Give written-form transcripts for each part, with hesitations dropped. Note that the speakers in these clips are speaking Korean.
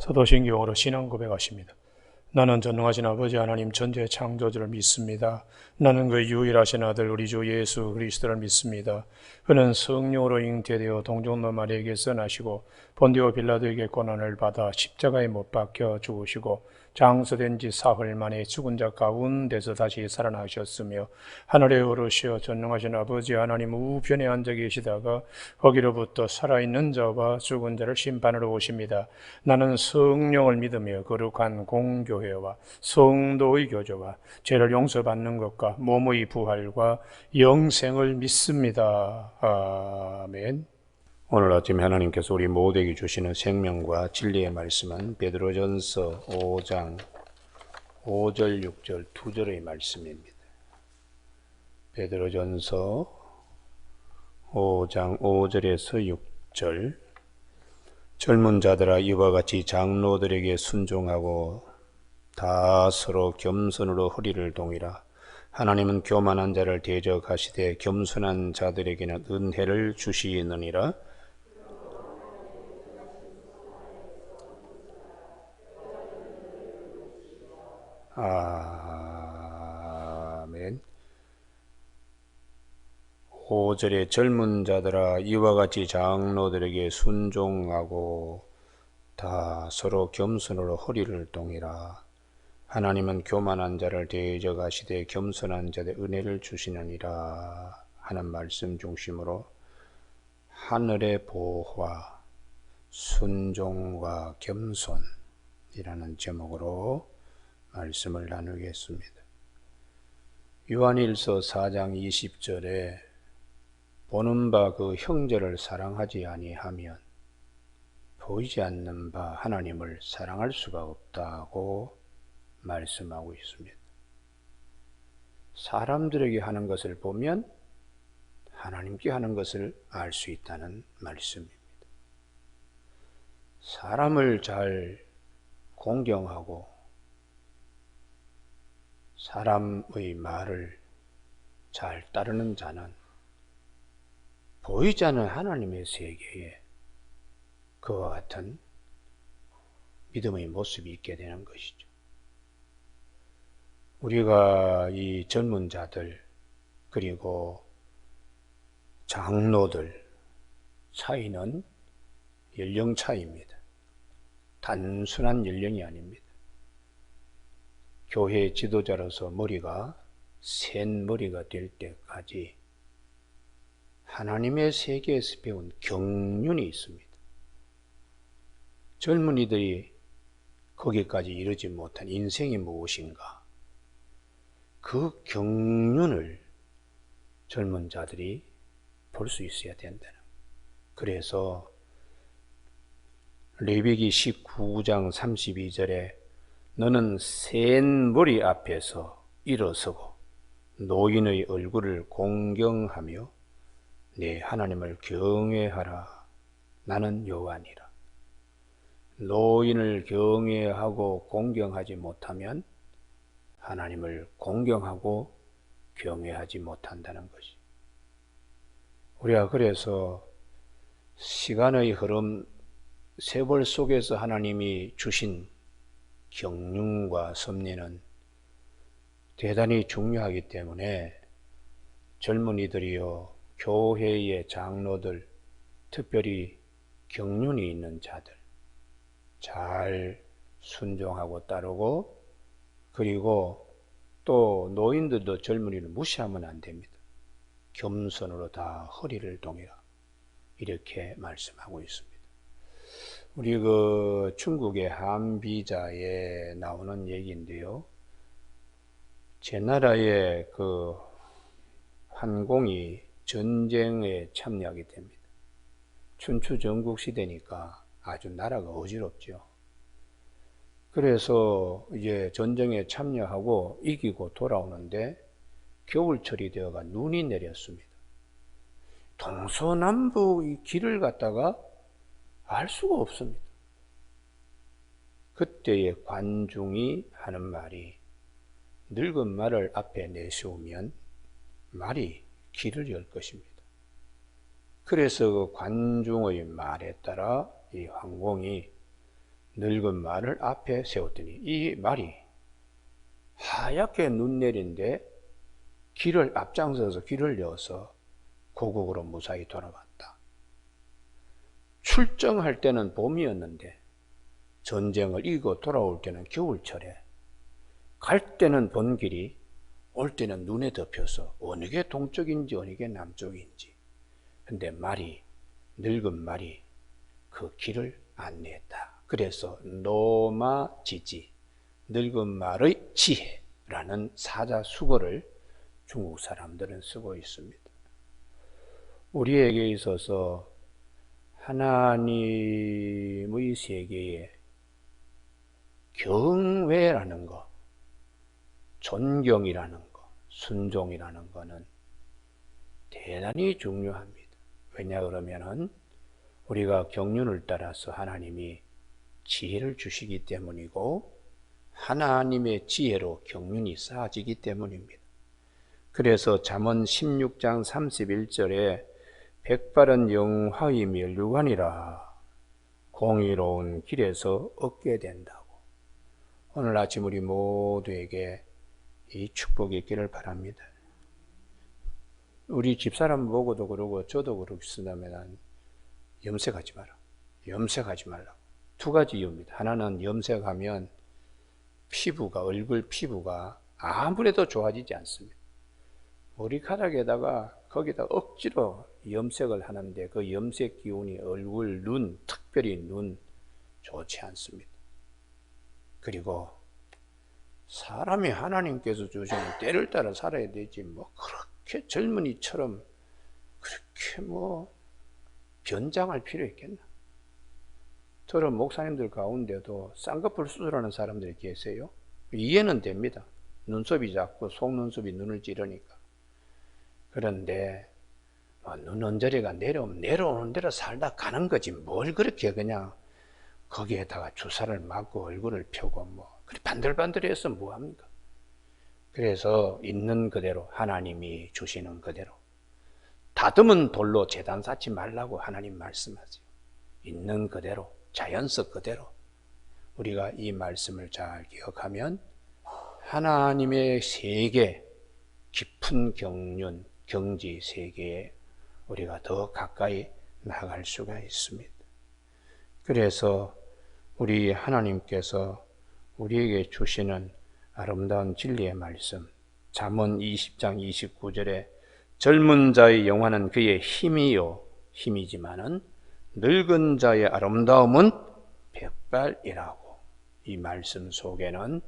사도신경으로 신앙 고백하십니다. 나는 전능하신 아버지 하나님 전지의 창조주를 믿습니다. 나는 그 유일하신 아들 우리 주 예수 그리스도를 믿습니다. 그는 성령으로 잉태되어 동정노 마리아에게서 나시고 본디오 빌라도에게 고난을 받아 십자가에 못 박혀 죽으시고 장서된 지 사흘 만에 죽은 자 가운데서 다시 살아나셨으며 하늘에 오르시어 전능하신 아버지 하나님 우편에 앉아 계시다가 거기로부터 살아있는 자와 죽은 자를 심판하러 오십니다. 나는 성령을 믿으며 거룩한 공교회와 성도의 교제와 죄를 용서받는 것과 몸의 부활과 영생을 믿습니다. 아멘. 오늘 아침 하나님께서 우리 모두에게 주시는 생명과 진리의 말씀은 베드로전서 5장 5절 6절 2절의 말씀입니다. 베드로전서 5장 5절에서 6절. 젊은 자들아 이와 같이 장로들에게 순종하고 다 서로 겸손으로 허리를 동이라. 하나님은 교만한 자를 대적하시되 겸손한 자들에게는 은혜를 주시느니라. 아멘. 5절에 젊은 자들아 이와 같이 장로들에게 순종하고 다 서로 겸손으로 허리를 동이라. 하나님은 교만한 자를 대적하시되 겸손한 자들 은혜를 주시느니라 하는 말씀 중심으로 하늘의 보호와 순종과 겸손이라는 제목으로 말씀을 나누겠습니다. 요한일서 4장 20절에 보는 바 그 형제를 사랑하지 아니하면 보이지 않는 바 하나님을 사랑할 수가 없다고 말씀하고 있습니다. 사람들에게 하는 것을 보면 하나님께 하는 것을 알 수 있다는 말씀입니다. 사람을 잘 공경하고 사람의 말을 잘 따르는 자는 보이지 않는 하나님의 세계에 그와 같은 믿음의 모습이 있게 되는 것이죠. 우리가 이 젊은 자들 그리고 장로들 차이는 연령 차이입니다. 단순한 연령이 아닙니다. 교회 지도자로서 머리가 센 머리가 될 때까지 하나님의 세계에서 배운 경륜이 있습니다. 젊은이들이 거기까지 이르지 못한 인생이 무엇인가? 그 경륜을 젊은 자들이 볼 수 있어야 된다는. 그래서 레위기 19장 32절에 너는 센 머리 앞에서 일어서고 노인의 얼굴을 공경하며 내 하나님을 경외하라. 나는 여호와니라. 노인을 경외하고 공경하지 못하면 하나님을 공경하고 경외하지 못한다는 것이. 우리가 그래서 시간의 흐름, 세월 속에서 하나님이 주신 경륜과 섭리는 대단히 중요하기 때문에 젊은이들이요, 교회의 장로들, 특별히 경륜이 있는 자들 잘 순종하고 따르고, 그리고 또 노인들도 젊은이를 무시하면 안 됩니다. 겸손으로 다 허리를 동이라 이렇게 말씀하고 있습니다. 우리 그 중국의 한비자에 나오는 얘기인데요. 제 나라의 그 환공이 전쟁에 참여하게 됩니다. 춘추 전국 시대니까 아주 나라가 어지럽죠. 그래서 이제 전쟁에 참여하고 이기고 돌아오는데 겨울철이 되어가 눈이 내렸습니다. 동서남북 이 길을 갖다가 알 수가 없습니다. 그때의 관중이 하는 말이, 늙은 말을 앞에 내세우면 말이 길을 열 것입니다. 그래서 그 관중의 말에 따라 이 황공이 늙은 말을 앞에 세웠더니 이 말이 하얗게 눈 내린데 길을 앞장서서 길을 여서 고국으로 무사히 돌아왔다. 출정할 때는 봄이었는데 전쟁을 이기고 돌아올 때는 겨울철에 갈 때는 본 길이 올 때는 눈에 덮여서 어느 게 동쪽인지 어느 게 남쪽인지. 근데 늙은 말이 그 길을 안내했다. 그래서 노마지지, 늙은 말의 지혜라는 사자수거를 중국 사람들은 쓰고 있습니다. 우리에게 있어서 하나님의 세계에 경외라는 것, 존경이라는 것, 순종이라는 것은 대단히 중요합니다. 왜냐 그러면은 우리가 경륜을 따라서 하나님이 지혜를 주시기 때문이고 하나님의 지혜로 경륜이 쌓아지기 때문입니다. 그래서 잠언 16장 31절에 백발은 영화의 멸류관이라 공의로운 길에서 얻게 된다고. 오늘 아침 우리 모두에게 이 축복이 있기를 바랍니다. 우리 집사람 보고도 그러고 저도 그렇습니다만 염색하지 마라. 염색하지 말라고. 두 가지 이유입니다. 하나는 염색하면 얼굴 피부가 아무래도 좋아지지 않습니다. 머리카락에다가 거기다 억지로 염색을 하는데 그 염색 기운이 얼굴, 눈, 특별히 눈 좋지 않습니다. 그리고 사람이 하나님께서 주시는 때를 따라 살아야 되지 그렇게 젊은이처럼 그렇게 변장할 필요 있겠나? 저런 목사님들 가운데도 쌍꺼풀 수술하는 사람들이 계세요. 이해는 됩니다. 눈썹이 작고 속눈썹이 눈을 찌르니까. 그런데 눈 언저리가 내려오는 대로 살다 가는 거지 뭘 그렇게 그냥 거기에다가 주사를 맞고 얼굴을 펴고 그래 반들반들해서 뭐합니까? 그래서 있는 그대로 하나님이 주시는 그대로 다듬은 돌로 제단 쌓지 말라고 하나님 말씀하세요. 있는 그대로 자연석 그대로 우리가 이 말씀을 잘 기억하면 하나님의 세계 깊은 경륜 경지 세계에 우리가 더 가까이 나갈 수가 있습니다. 그래서 우리 하나님께서 우리에게 주시는 아름다운 진리의 말씀 잠언 20장 29절에 젊은 자의 영화는 그의 힘이지만은 늙은 자의 아름다움은 백발이라고. 이 말씀 속에는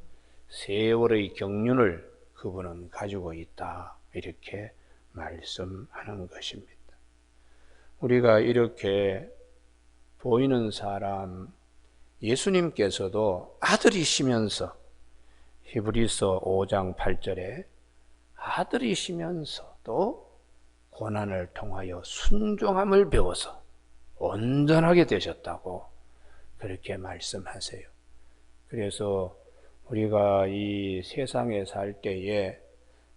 세월의 경륜을 그분은 가지고 있다 이렇게 말씀하는 것입니다. 우리가 이렇게 보이는 사람 예수님께서도 아들이시면서 히브리서 5장 8절에 아들이시면서도 고난을 통하여 순종함을 배워서 온전하게 되셨다고 그렇게 말씀하세요. 그래서 우리가 이 세상에 살 때에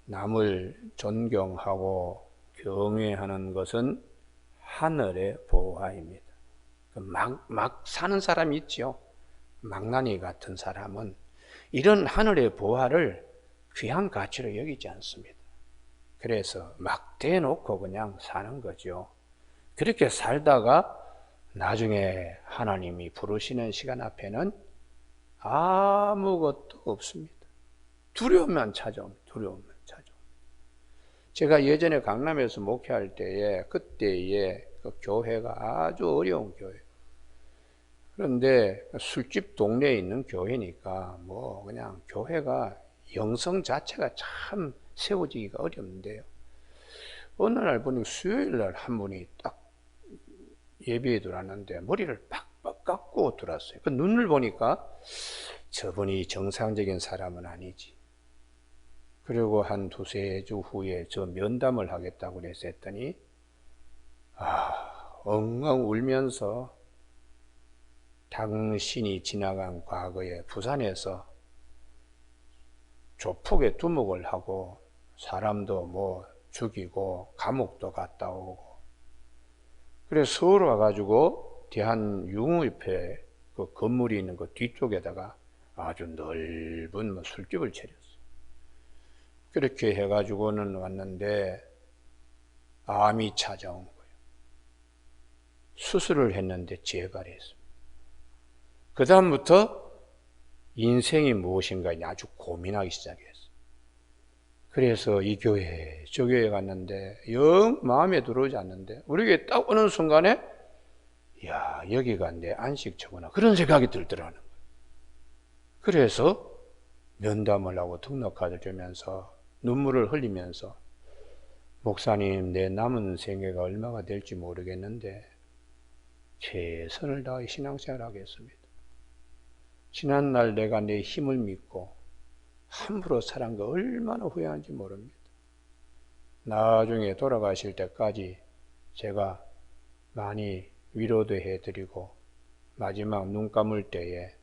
남을 존경하고 경외하는 것은 하늘의 보화입니다. 막 사는 사람이 있죠. 망나니 같은 사람은 이런 하늘의 보화를 귀한 가치로 여기지 않습니다. 그래서 막 대놓고 그냥 사는 거죠. 그렇게 살다가 나중에 하나님이 부르시는 시간 앞에는 아무것도 없습니다. 두려움만 찾아옵니다. 제가 예전에 강남에서 목회할 때에 그때의 그 교회가 아주 어려운 교회. 그런데 술집 동네에 있는 교회니까 그냥 교회가 영성 자체가 참 세워지기가 어렵는데요. 어느 날 보니 수요일 날 한 분이 딱 예배에 들어왔는데 머리를 빡빡 깎고 들어왔어요. 그 눈을 보니까 저분이 정상적인 사람은 아니지. 그리고 한 두세 주 후에 저 면담을 하겠다고 했더니 엉엉 울면서 당신이 지나간 과거에 부산에서 조폭에 두목을 하고 사람도 죽이고 감옥도 갔다 오고 그래서 서울 와가지고 대한융후협회 그 건물이 있는 그 뒤쪽에다가 아주 넓은 뭐 술집을 차렸어요. 그렇게 해가지고는 왔는데 암이 찾아온 거예요. 수술을 했는데 재발했습니다. 그 다음부터 인생이 무엇인가 아주 고민하기 시작했어요. 그래서 이 교회, 저 교회 갔는데 영 마음에 들어오지 않는데 우리 교회 딱 오는 순간에 야, 여기가 내 안식처구나 그런 생각이 들더라는 거예요. 그래서 면담을 하고 등록카드 주면서 눈물을 흘리면서 목사님, 내 남은 생애가 얼마가 될지 모르겠는데 최선을 다해 신앙생활 하겠습니다. 지난날 내가 내 힘을 믿고 함부로 살한 거 얼마나 후회하는지 모릅니다. 나중에 돌아가실 때까지 제가 많이 위로도 해드리고 마지막 눈 감을 때에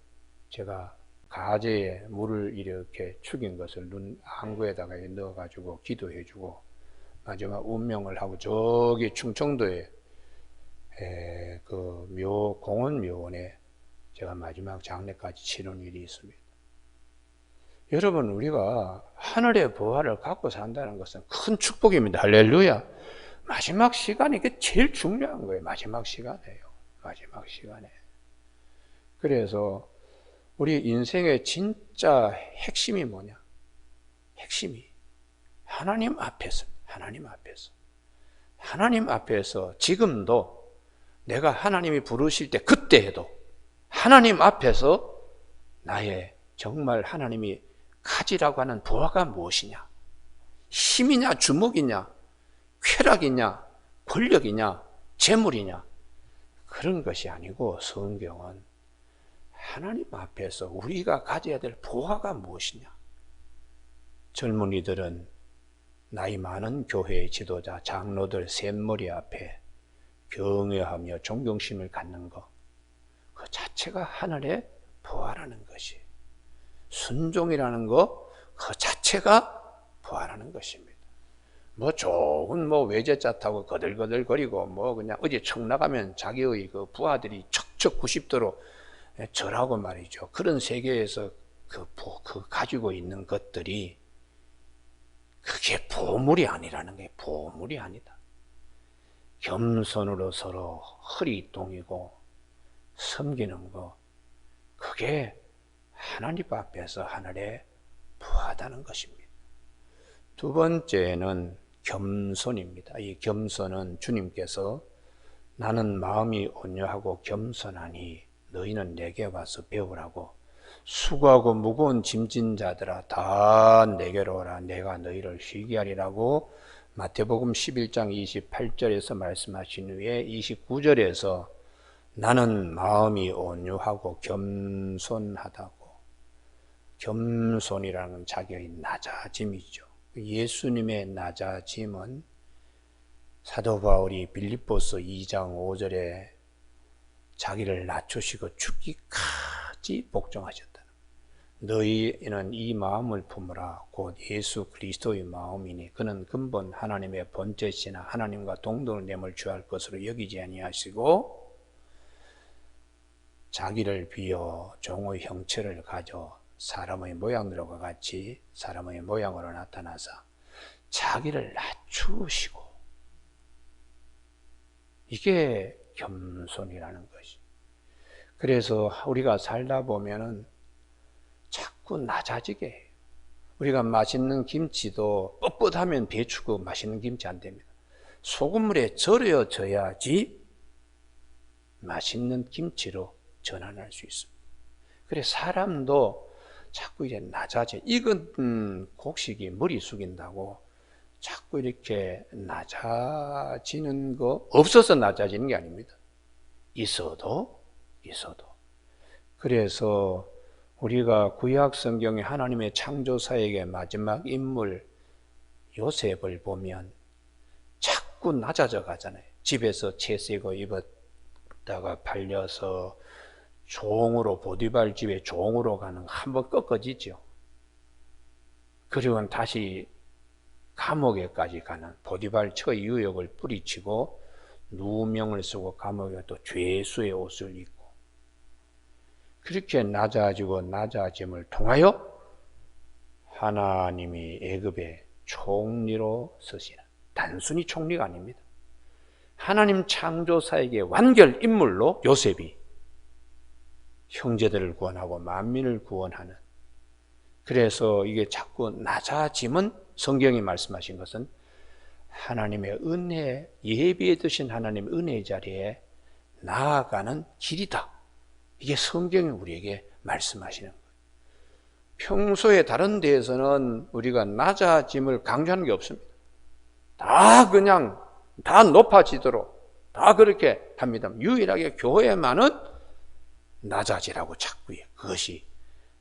제가 가재에 물을 이렇게 죽인 것을 눈 항구에다가 넣어가지고 기도해주고 마지막 운명을 하고 저기 충청도에 그 공원묘원에 제가 마지막 장례까지 치른 일이 있습니다. 여러분, 우리가 하늘의 부활을 갖고 산다는 것은 큰 축복입니다. 할렐루야. 마지막 시간이 이게 제일 중요한 거예요. 마지막 시간이에요. 마지막 시간에. 그래서 우리 인생의 진짜 핵심이 뭐냐? 핵심이 하나님 앞에서, 하나님 앞에서. 하나님 앞에서 지금도 내가 하나님이 부르실 때 그때에도 하나님 앞에서 나의 정말 하나님이 가지라고 하는 부하가 무엇이냐? 힘이냐, 주목이냐, 쾌락이냐, 권력이냐, 재물이냐? 그런 것이 아니고 성경은 하나님 앞에서 우리가 가져야 될 부하가 무엇이냐? 젊은이들은 나이 많은 교회의 지도자, 장로들 샘머리 앞에 경외하며 존경심을 갖는 것, 그 자체가 하늘의 부하라는 것이, 순종이라는 것, 그 자체가 부하라는 것입니다. 뭐 좋은 외제차 타고 거들거들거리고 그냥 어디 청 나가면 자기의 그 부하들이 척척 90도로 절하고 말이죠. 그런 세계에서 그 가지고 있는 것들이 그게 보물이 아니라는 게 보물이 아니다. 겸손으로 서로 허리동이고 섬기는 거, 그게 하나님 앞에서 하늘에 부하다는 것입니다. 두 번째는 겸손입니다. 이 겸손은 주님께서 나는 마음이 온유하고 겸손하니 너희는 내게 와서 배우라고, 수고하고 무거운 짐진 자들아 다 내게로 오라 내가 너희를 쉬게 하리라고 마태복음 11장 28절에서 말씀하신 후에 29절에서 나는 마음이 온유하고 겸손하다고, 겸손이라는 자기의 낮아짐이죠. 예수님의 낮아짐은 사도 바울이 빌립보서 2장 5절에 자기를 낮추시고 죽기까지 복종하셨다. 너희는 이 마음을 품으라 곧 예수 그리스도의 마음이니 그는 근본 하나님의 본체시나 하나님과 동등됨을 취할 것으로 여기지 아니하시고 자기를 비어 종의 형체를 가져 사람의 모양들과 같이 사람의 모양으로 나타나사 자기를 낮추시고, 이게 겸손이라는 것이. 그래서 우리가 살다 보면은 자꾸 낮아지게 해요. 우리가 맛있는 김치도 뻣뻣하면 배추고 맛있는 김치 안 됩니다. 소금물에 절여져야지 맛있는 김치로 전환할 수 있습니다. 그래서 사람도 자꾸 이제 낮아져. 익은 곡식이 머리 숙인다고 자꾸 이렇게 낮아지는 거, 없어서 낮아지는 게 아닙니다. 있어도. 그래서 우리가 구약 성경의 하나님의 창조사역의 마지막 인물 요셉을 보면 자꾸 낮아져 가잖아요. 집에서 채색옷 입었다가 팔려서 종으로, 보디발 집에 종으로 가는, 한번 꺾어지죠. 그리고 다시 감옥에까지 가는, 보디발 처의 유혹을 뿌리치고 누명을 쓰고 감옥에 또 죄수의 옷을 입고, 그렇게 낮아지고 낮아짐을 통하여 하나님이 애굽의 총리로 서시는, 단순히 총리가 아닙니다. 하나님 창조사에게 완결 인물로 요셉이 형제들을 구원하고 만민을 구원하는, 그래서 이게 자꾸 낮아짐은 성경이 말씀하신 것은 하나님의 은혜, 예비해 두신 하나님 은혜의 자리에 나아가는 길이다. 이게 성경이 우리에게 말씀하시는 거예요. 평소에 다른 데에서는 우리가 낮아짐을 강조하는 게 없습니다. 다 그냥 다 높아지도록 다 그렇게 합니다. 유일하게 교회만은 낮아지라고 자꾸 해요. 그것이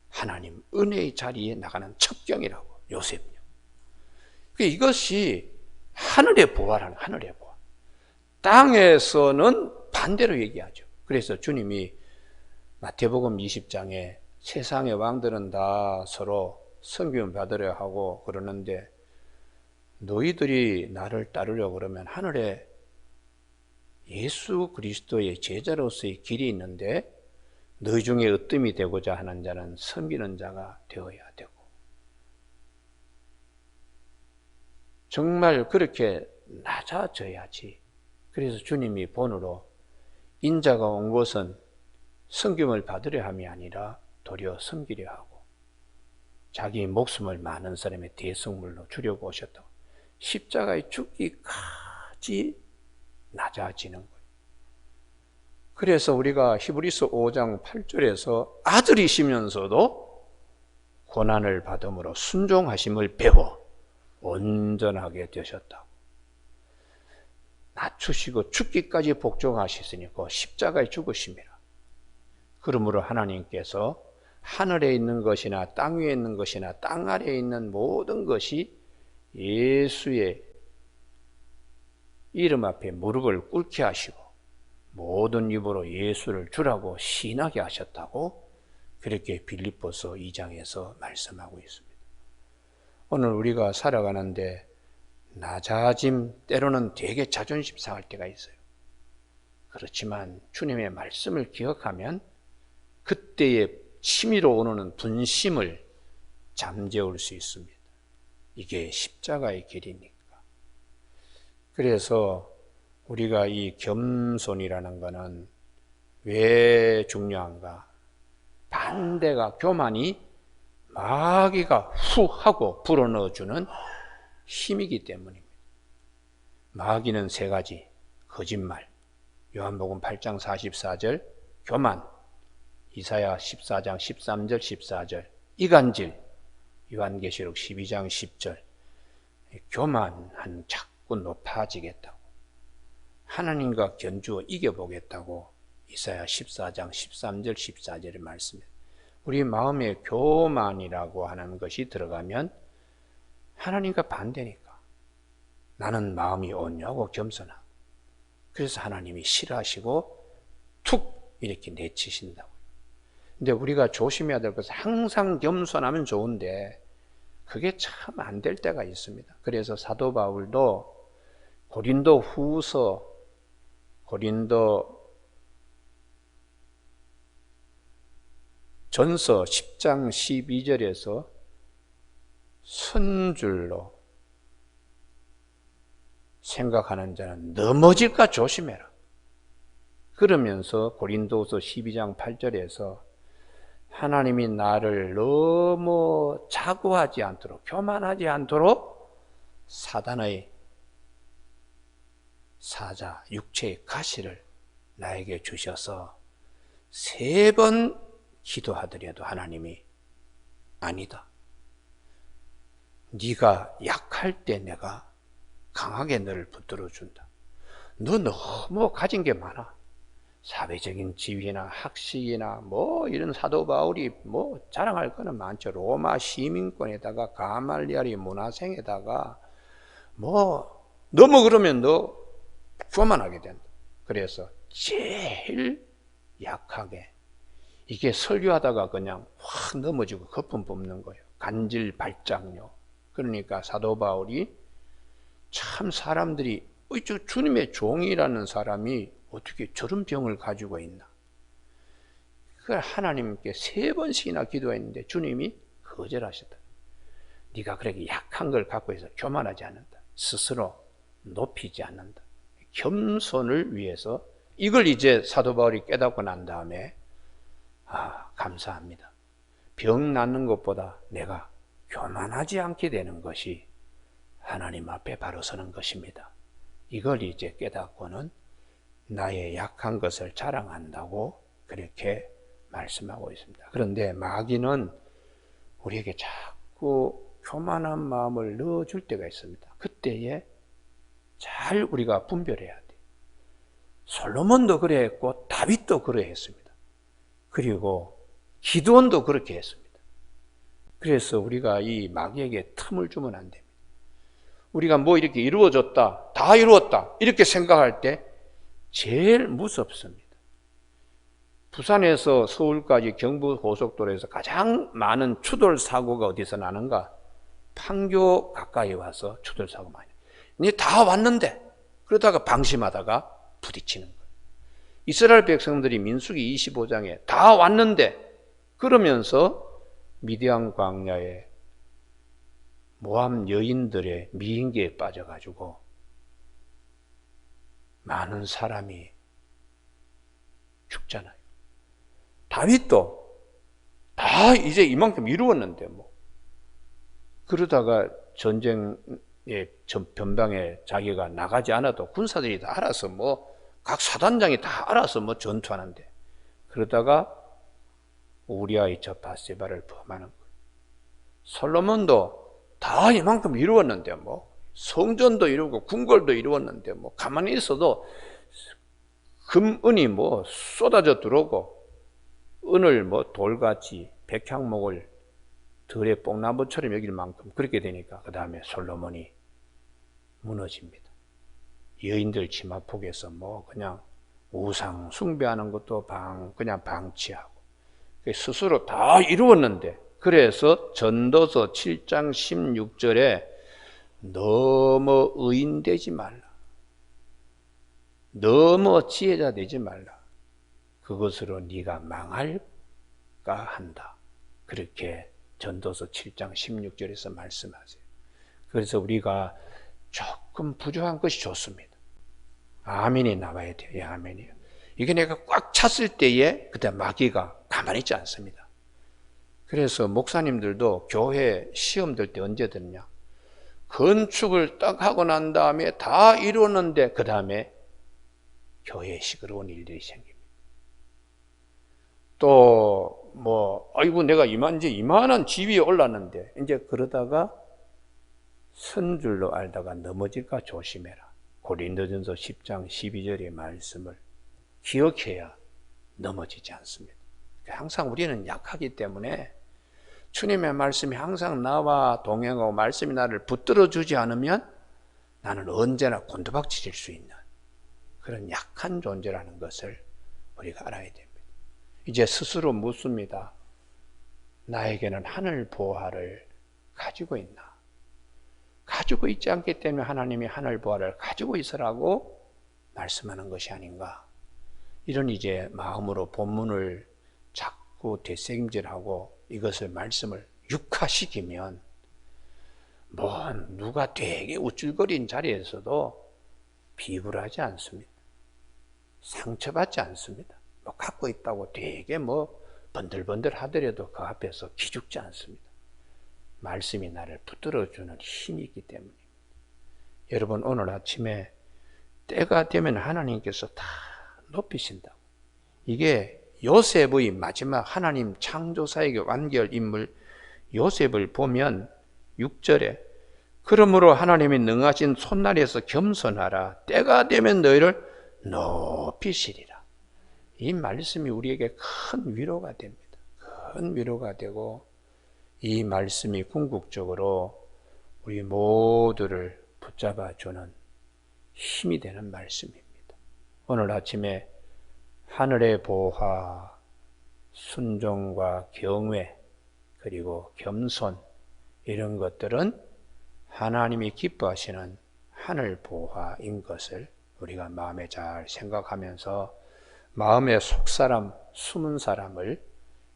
하나님 은혜의 자리에 나가는 첩경이라고, 요셉은요. 이것이 하늘의 부활하는, 하늘의 부활. 땅에서는 반대로 얘기하죠. 그래서 주님이 마태복음 20장에 세상의 왕들은 다 서로 섬김 받으려 하고 그러는데 너희들이 나를 따르려고 그러면 하늘에 예수 그리스도의 제자로서의 길이 있는데 너희 중에 으뜸이 되고자 하는 자는 섬기는 자가 되어야 되고, 정말 그렇게 낮아져야지. 그래서 주님이 본으로 인자가 온 것은 섬김을 받으려 함이 아니라 도리어 섬기려 하고 자기 목숨을 많은 사람의 대성물로 주려고 오셨다고. 십자가에 죽기까지 낮아지는 거예요. 그래서 우리가 히브리서 5장 8절에서 아들이시면서도 고난을 받음으로 순종하심을 배워 온전하게 되셨다고. 낮추시고 죽기까지 복종하셨으니 그 십자가에 죽으심이라. 그러므로 하나님께서 하늘에 있는 것이나 땅 위에 있는 것이나 땅 아래에 있는 모든 것이 예수의 이름 앞에 무릎을 꿇게 하시고 모든 입으로 예수를 주라고 시인하게 하셨다고 그렇게 빌립보서 2장에서 말씀하고 있습니다. 오늘 우리가 살아가는데 낮아짐, 때로는 되게 자존심 상할 때가 있어요. 그렇지만 주님의 말씀을 기억하면 그때의 치밀어 오르는 분심을 잠재울 수 있습니다. 이게 십자가의 길이니까. 그래서 우리가 이 겸손이라는 것은 왜 중요한가? 반대가 교만이 마귀가 후 하고 불어넣어주는 힘이기 때문입니다. 마귀는 세 가지: 거짓말, 요한복음 8장 44절, 교만, 이사야 14장 13절 14절, 이간질, 요한계시록 12장 10절. 교만한 자꾸 높아지겠다고, 하나님과 견주어 이겨보겠다고 이사야 14장 13절 14절의 말씀입니다. 우리 마음에 교만이라고 하는 것이 들어가면 하나님과 반대니까 나는 마음이 온유하고 겸손하고, 그래서 하나님이 싫어하시고 툭 이렇게 내치신다고. 근데 우리가 조심해야 될 것은 항상 겸손하면 좋은데 그게 참 안 될 때가 있습니다. 그래서 사도 바울도 고린도 후서, 고린도 전서 10장 12절에서 선줄로 생각하는 자는 넘어질까 조심해라. 그러면서 고린도서 12장 8절에서 하나님이 나를 너무 자고하지 않도록, 교만하지 않도록 사단의 사자, 육체의 가시를 나에게 주셔서 3번 기도하더라도 하나님이 아니다. 네가 약할 때 내가 강하게 너를 붙들어 준다. 너 너무 가진 게 많아. 사회적인 지위나 학식이나 뭐 이런 사도 바울이 뭐 자랑할 거는 많죠. 로마 시민권에다가 가말리알이 문화생에다가 뭐 너무 그러면 너 교만하게 된다. 그래서 제일 약하게, 이게 설교하다가 그냥 확 넘어지고 거품 뽑는 거예요. 간질 발작요. 그러니까 사도 바울이 참 사람들이 주님의 종이라는 사람이 어떻게 저런 병을 가지고 있나. 그걸 하나님께 3번씩이나 기도했는데 주님이 거절하셨다. 네가 그렇게 약한 걸 갖고 있어 교만하지 않는다. 스스로 높이지 않는다. 겸손을 위해서 이걸 이제 사도 바울이 깨닫고 난 다음에 감사합니다. 병 낫는 것보다 내가 교만하지 않게 되는 것이 하나님 앞에 바로 서는 것입니다. 이걸 이제 깨닫고는 나의 약한 것을 자랑한다고 그렇게 말씀하고 있습니다. 그런데 마귀는 우리에게 자꾸 교만한 마음을 넣어줄 때가 있습니다. 그때에 잘 우리가 분별해야 돼요. 솔로몬도 그래 했고 다윗도 그래 했습니다. 그리고 기드온도 그렇게 했습니다. 그래서 우리가 이 마귀에게 틈을 주면 안 됩니다. 우리가 뭐 이렇게 이루어졌다, 다 이루었다 이렇게 생각할 때 제일 무섭습니다. 부산에서 서울까지 경부고속도로에서 가장 많은 추돌 사고가 어디서 나는가? 판교 가까이 와서 추돌 사고 많이. 이제 다 왔는데 그러다가 방심하다가 부딪히는 거예요. 이스라엘 백성들이 민수기 25장에 다 왔는데 그러면서 미디안 광야에 모함 여인들의 미인계에 빠져가지고 많은 사람이 죽잖아요. 다윗도 다 이제 이만큼 이루었는데 그러다가 전쟁의 변방에 자기가 나가지 않아도 군사들이 다 알아서 각 사단장이 다 알아서 전투하는데 그러다가 우리아의 저 바세바를 범하는 거예요. 솔로몬도 다 이만큼 이루었는데 성전도 이루고 궁궐도 이루었는데 가만히 있어도 금은이 쏟아져 들어오고 은을 돌같이 백향목을 들에 뽕나무처럼 여길 만큼 그렇게 되니까 그 다음에 솔로몬이 무너집니다. 여인들 치마폭에서 그냥 우상 숭배하는 것도 그냥 방치하고 스스로 다 이루었는데 그래서 전도서 7장 16절에 너무 의인되지 말라. 너무 지혜자 되지 말라. 그것으로 네가 망할까 한다. 그렇게 전도서 7장 16절에서 말씀하세요. 그래서 우리가 조금 부족한 것이 좋습니다. 아멘이 나와야 돼요. 예, 아멘이요. 이게 내가 꽉 찼을 때에 그때 마귀가 가만히 있지 않습니다. 그래서 목사님들도 교회 시험 들 때 언제 듣냐? 건축을 딱 하고 난 다음에 다 이루었는데 그 다음에 교회에 시끄러운 일들이 생깁니다. 또 아이고 내가 이만한 집이 올랐는데 이제 그러다가 선 줄로 알다가 넘어질까 조심해라. 고린도전서 10장 12절의 말씀을 기억해야 넘어지지 않습니다. 항상 우리는 약하기 때문에 주님의 말씀이 항상 나와 동행하고 말씀이 나를 붙들어 주지 않으면 나는 언제나 곤두박질일 수 있는 그런 약한 존재라는 것을 우리가 알아야 됩니다. 이제 스스로 묻습니다. 나에게는 하늘 보화를 가지고 있나? 가지고 있지 않기 때문에 하나님이 하늘 보화를 가지고 있으라고 말씀하는 것이 아닌가? 이런 이제 마음으로 본문을 자꾸 되새김질하고 이것을 말씀을 육화시키면 누가 되게 우쭐거린 자리에서도 비굴하지 않습니다. 상처받지 않습니다. 갖고 있다고 되게 번들번들 하더라도 그 앞에서 기죽지 않습니다. 말씀이 나를 붙들어주는 힘이 있기 때문입니다. 여러분 오늘 아침에 때가 되면 하나님께서 다 높이신다고. 이게 요셉의 마지막 하나님 창조사역의 완결 인물 요셉을 보면 6절에 그러므로 하나님이 능하신 손날에서 겸손하라. 때가 되면 너희를 높이시리라. 이 말씀이 우리에게 큰 위로가 됩니다. 큰 위로가 되고 이 말씀이 궁극적으로 우리 모두를 붙잡아주는 힘이 되는 말씀입니다. 오늘 아침에 하늘의 보화, 순종과 경외, 그리고 겸손 이런 것들은 하나님이 기뻐하시는 하늘 보화인 것을 우리가 마음에 잘 생각하면서 마음의 속사람, 숨은 사람을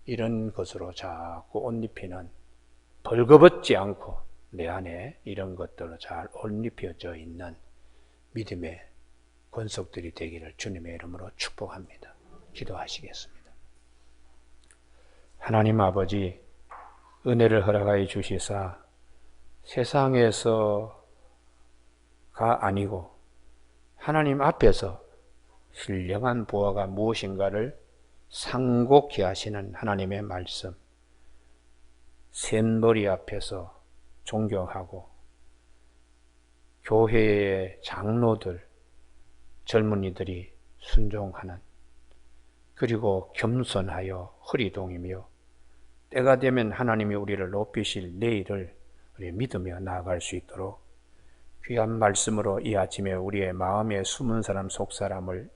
이런 것으로 자꾸 옷 입히는, 벌거벗지 않고 내 안에 이런 것들로 잘 옷 입혀져 있는 믿음의 권속들이 되기를 주님의 이름으로 축복합니다. 기도하시겠습니다. 하나님 아버지, 은혜를 허락하여 주시사 세상에서가 아니고 하나님 앞에서 신령한 보화가 무엇인가를 상고케 하시는 하나님의 말씀, 샘머리 앞에서 존경하고 교회의 장로들, 젊은이들이 순종하는, 그리고 겸손하여 허리동이며 때가 되면 하나님이 우리를 높이실 내일을 우리 믿으며 나아갈 수 있도록 귀한 말씀으로 이 아침에 우리의 마음에 숨은 사람 속사람을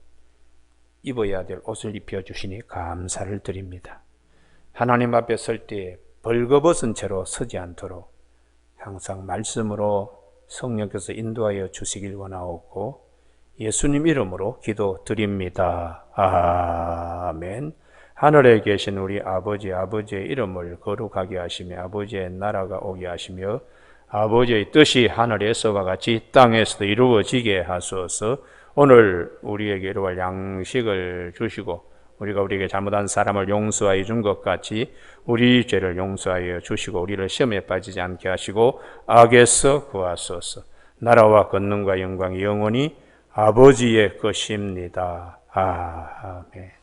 입어야 될 옷을 입혀주시니 감사를 드립니다. 하나님 앞에 설 때에 벌거벗은 채로 서지 않도록 항상 말씀으로 성령께서 인도하여 주시길 원하옵고 예수님 이름으로 기도드립니다. 아멘. 하늘에 계신 우리 아버지, 아버지의 이름을 거룩하게 하시며 아버지의 나라가 오게 하시며 아버지의 뜻이 하늘에서와 같이 땅에서도 이루어지게 하소서. 오늘 우리에게 이루어갈 양식을 주시고 우리가 우리에게 잘못한 사람을 용서하여 준 것 같이 우리 죄를 용서하여 주시고 우리를 시험에 빠지지 않게 하시고 악에서 구하소서. 나라와 권능과 영광이 영원히 아버지의 것입니다. 아멘.